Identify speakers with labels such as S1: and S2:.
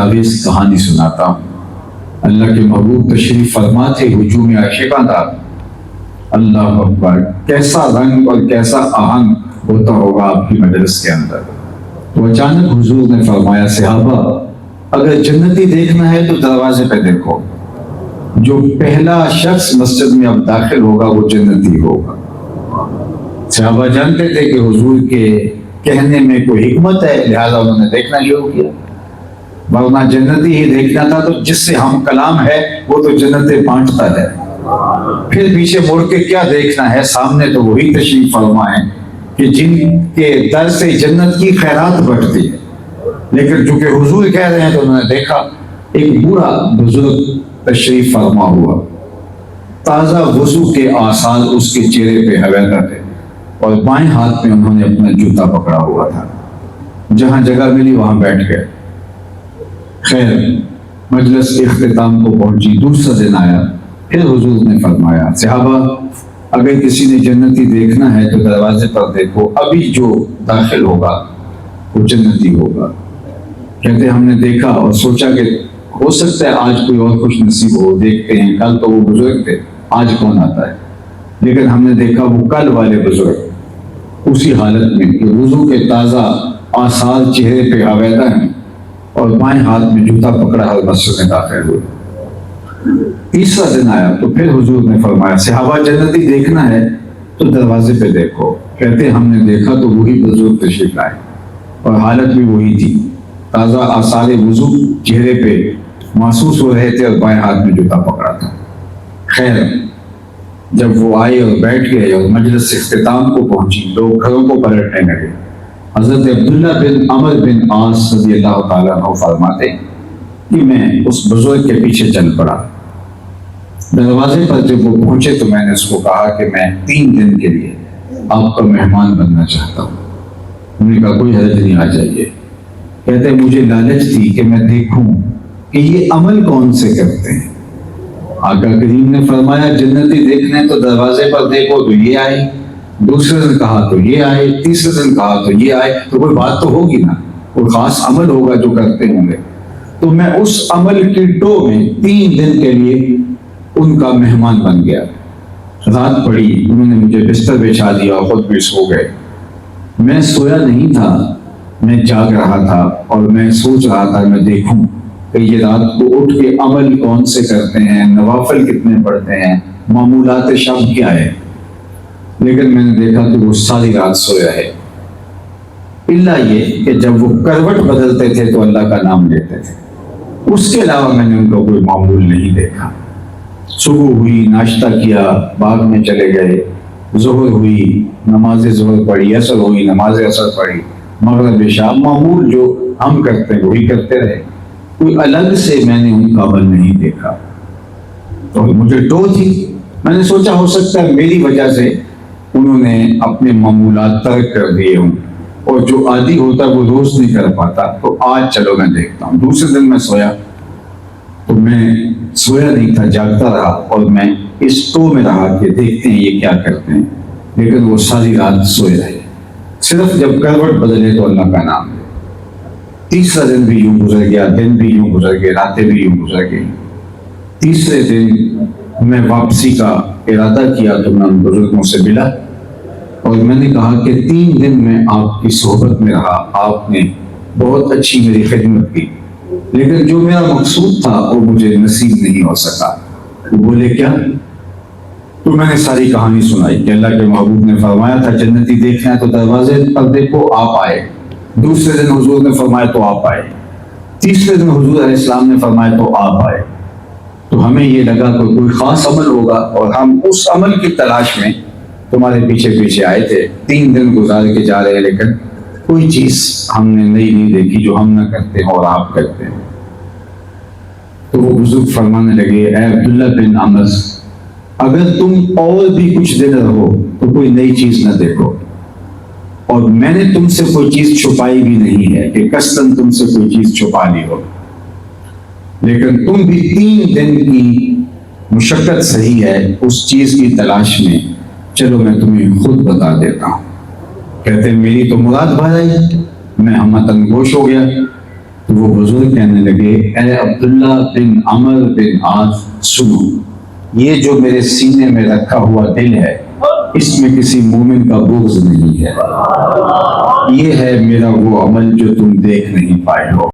S1: آویز کہانی سناتا ہوں۔ اللہ کے محبوب تشریف فرما تھے، ہجوم عاشقاں تھا۔ اللہ اکبر، کیسا رنگ اور کیسا آہنگ ہوتا ہوگا آپ کی مجلس کے اندر۔ تو اچانک حضور نے فرمایا، صحابہ اگر جنتی دیکھنا ہے تو دروازے پہ دیکھو، جو پہلا شخص مسجد میں اب داخل ہوگا وہ جنتی ہوگا۔ صحابہ جانتے تھے کہ حضور کے کہنے میں کوئی حکمت ہے، لہذا انہوں نے دیکھنا شروع کیا، ورنہ جنتی ہی دیکھنا تھا تو جس سے ہم کلام ہے وہ تو جنتیں بانٹتا ہے، پھر پیچھے مڑ کے کیا دیکھنا ہے، سامنے تو وہی تشریف فرما ہے کہ جن کے در سے جنت کی خیرات بڑھتی ہے۔ لیکن چونکہ حضور کہہ رہے ہیں تو انہوں نے دیکھا ایک بوڑھا بزرگ تشریف فرما ہوا، تازہ وضو کے آثار اس کے چہرے پہ حویدہ تھے، اور بائیں ہاتھ میں انہوں نے اپنا جوتا پکڑا ہوا تھا۔ جہاں جگہ ملی وہاں بیٹھ گئے۔ خیر، مجلس کے اختتام کو پہنچی، دوسرا دن آیا، پھر حضور نے فرمایا، صحابہ اگر کسی نے جنتی دیکھنا ہے تو دروازے پر دیکھو، ابھی جو داخل ہوگا وہ جنتی ہوگا۔ کہتے ہم نے دیکھا اور سوچا کہ ہو سکتا ہے آج کوئی اور خوش نصیب ہو، دیکھتے ہیں، کل تو وہ بزرگ تھے، آج کون آتا ہے؟ لیکن ہم نے دیکھا وہ کل والے بزرگ اسی حالت میں کہ وضو کے تازہ آثار چہرے پہ آویدہ ہیں اور بائیں ہاتھ میں جوتا پکڑا ہے، مسجد میں داخل ہوئے۔ تیسرا دن آیا تو پھر حضور نے فرمایا، صحابہ جنتی دیکھنا ہے تو دروازے پہ دیکھو۔ کہتے ہم نے دیکھا تو وہی بزرگ تشریف لائے اور حالت بھی وہی تھی، تازہ آثار وضو چہرے پہ محسوس ہو رہے تھے اور بائیں ہاتھ میں جوتا پکڑا تھا۔ خیر، جب وہ آئے اور بیٹھ گئے اور مجلس اختتام کو پہنچی، لوگ گھروں کو پلٹنے لگے۔ حضرت عبداللہ بن عمر بن عاص رضی اللہ تعالیٰ عنہ فرماتے کہ میں اس بزرگ کے پیچھے چل پڑا۔ دروازے پر جب وہ پہنچے تو میں نے اس کو کہا کہ میں 3 دن کے لیے آپ کا مہمان بننا چاہتا ہوں۔ انہوں نے کہا کوئی حرج نہیں، آ جائیے۔ کہتے مجھے لالچ تھی کہ میں دیکھوں کہ یہ عمل کون سے کرتے ہیں۔ آقا کریم نے فرمایا جنتی دیکھنے تو دروازے پر دیکھو، تو یہ آئے، دوسرے دن کہا تو یہ آئے، تیسرے دن کہا تو یہ آئے، تو کوئی بات تو ہوگی نا، کوئی خاص عمل ہوگا جو کرتے ہوں گے۔ تو میں اس عمل کی ٹو میں 3 دن کے لیے ان کا مہمان بن گیا۔ رات پڑی، انہوں نے مجھے بستر بچھا دیا اور خود بھی سو گئے۔ میں سویا نہیں تھا، میں جاگ رہا تھا اور میں سوچ رہا تھا میں دیکھوں کہ یہ رات کو اٹھ کے عمل کون سے کرتے ہیں، نوافل کتنے پڑھتے ہیں، معمولات شب کیا ہے۔ لیکن میں نے دیکھا کہ وہ ساری رات سویا ہے، الا یہ کہ جب وہ کروٹ بدلتے تھے تو اللہ کا نام لیتے تھے، اس کے علاوہ میں نے ان کا کوئی معمول نہیں دیکھا۔ صبح ہوئی، ناشتہ کیا، باغ میں چلے گئے، ظہر ہوئی، نماز ظہر پڑھی، عصر ہوئی، نماز عصر پڑھی، مغرب عشاء، معمول جو ہم کرتے ہیں وہی کرتے رہے، کوئی الگ سے میں نے ان کا عمل نہیں دیکھا۔ تو مجھے ٹو تھی، میں نے سوچا ہو سکتا ہے میری وجہ سے انہوں نے اپنے معمولات ترک کر دیے ہوں، اور جو عادی ہوتا وہ روز نہیں کر پاتا، تو آج چلو میں دیکھتا ہوں۔ دوسرے دن میں سویا تو میں سویا نہیں تھا، جاگتا رہا اور میں اس ٹو میں رہا کہ دیکھتے ہیں یہ کیا کرتے ہیں، لیکن وہ ساری رات سوئے رہے، صرف جب کروٹ بدلے تو اللہ کا نام لے۔ تیسرا دن بھی یوں گزر گیا، دن بھی یوں گزر گئے، راتیں بھی یوں گزر گئی۔ تیسرے دن میں واپسی کا ارادہ کیا تو میں ان بزرگوں سے ملا اور میں نے کہا کہ 3 دن میں آپ کی صحبت میں رہا، آپ نے بہت اچھی میری خدمت کی، لیکن جو میرا مقصود تھا وہ مجھے نصیب نہیں ہو سکا۔ وہ بولے کیا؟ تو میں نے ساری کہانی سنائی کہ اللہ کے محبوب نے فرمایا تھا جنتی دیکھنا ہے تو دروازے پر دیکھو، آپ آئے۔ دوسرے دن حضور نے فرمایا تو آپ آئے۔ تیسرے دن حضور علیہ السلام نے فرمایا تو آپ آئے۔ تو ہمیں یہ لگا کہ کوئی خاص عمل ہوگا اور ہم اس عمل کی تلاش میں تمہارے پیچھے پیچھے آئے تھے۔ 3 دن گزار کے جا رہے ہیں لیکن کوئی چیز ہم نے نئی نہیں دیکھی جو ہم نہ کرتے ہیں اور آپ کرتے ہیں۔ تو وہ بزرگ فرمانے لگے، اے عبداللہ بن عمر، اگر تم اور بھی کچھ دن رہو تو کوئی نئی چیز نہ دیکھو، اور میں نے تم سے کوئی چیز چھپائی بھی نہیں ہے کہ قصداً تم سے کوئی چیز چھپا لی ہو، لیکن تم بھی 3 دن کی مشقت صحیح ہے اس چیز کی تلاش میں، چلو میں تمہیں خود بتا دیتا ہوں۔ کہتے ہیں میری تو مراد بھر آئی، میں ہمتن گوش ہو گیا، تو وہ بزرگ کہنے لگے اے عبداللہ بن عمر بن عاص سنو، یہ جو میرے سینے میں رکھا ہوا دل ہے اس میں کسی مومن کا بغض نہیں ہے، یہ ہے میرا وہ عمل جو تم دیکھ نہیں پائے ہو۔